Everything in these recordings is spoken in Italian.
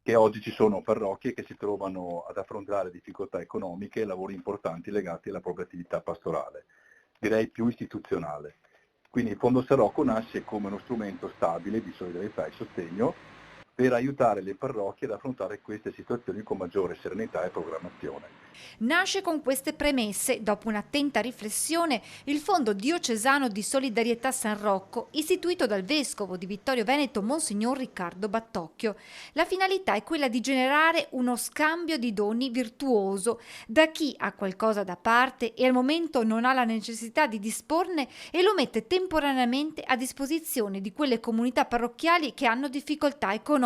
che oggi ci sono parrocchie che si trovano ad affrontare difficoltà economiche e lavori importanti legati alla propria attività pastorale, direi più istituzionale. Quindi il Fondo San Rocco nasce come uno strumento stabile di solidarietà e sostegno per aiutare le parrocchie ad affrontare queste situazioni con maggiore serenità e programmazione. Nasce con queste premesse, dopo un'attenta riflessione, il Fondo Diocesano di Solidarietà San Rocco, istituito dal Vescovo di Vittorio Veneto Monsignor Riccardo Battocchio. La finalità è quella di generare uno scambio di doni virtuoso da chi ha qualcosa da parte e al momento non ha la necessità di disporne e lo mette temporaneamente a disposizione di quelle comunità parrocchiali che hanno difficoltà economiche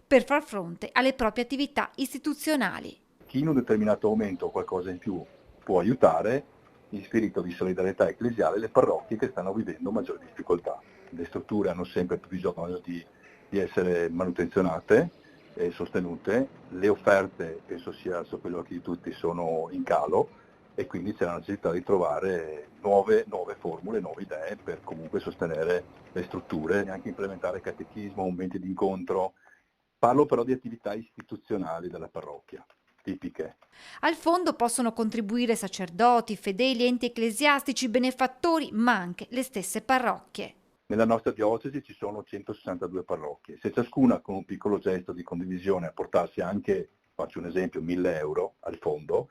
per far fronte alle proprie attività istituzionali. Chi in un determinato momento o qualcosa in più può aiutare, in spirito di solidarietà ecclesiale, le parrocchie che stanno vivendo maggiori difficoltà. Le strutture hanno sempre più bisogno di essere manutenzionate e sostenute, le offerte, penso sia sotto gli occhi di tutti, sono in calo e quindi c'è la necessità di trovare nuove formule, nuove idee per comunque sostenere le strutture e anche implementare catechismo, momenti di incontro. Parlo però di attività istituzionali della parrocchia, tipiche. Al fondo possono contribuire sacerdoti, fedeli, enti ecclesiastici, benefattori, ma anche le stesse parrocchie. Nella nostra diocesi ci sono 162 parrocchie. Se ciascuna con un piccolo gesto di condivisione apportasse anche, faccio un esempio, 1000 euro al fondo,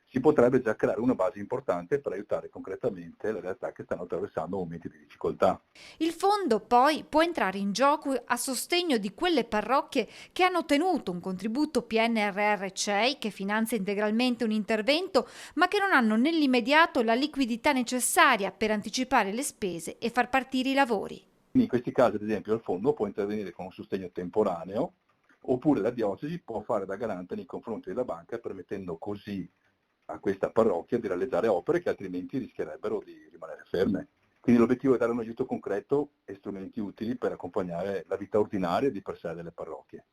si potrebbe già creare una base importante per aiutare concretamente le realtà che stanno attraversando momenti di difficoltà. Il fondo poi può entrare in gioco a sostegno di quelle parrocchie che hanno ottenuto un contributo PNRR CEI che finanzia integralmente un intervento, ma che non hanno nell'immediato la liquidità necessaria per anticipare le spese e far partire i lavori. Quindi in questi casi, ad esempio, il fondo può intervenire con un sostegno temporaneo, oppure la diocesi può fare da garante nei confronti della banca, permettendo così a questa parrocchia di realizzare opere che altrimenti rischierebbero di rimanere ferme. Quindi l'obiettivo è dare un aiuto concreto e strumenti utili per accompagnare la vita ordinaria di per sé delle parrocchie.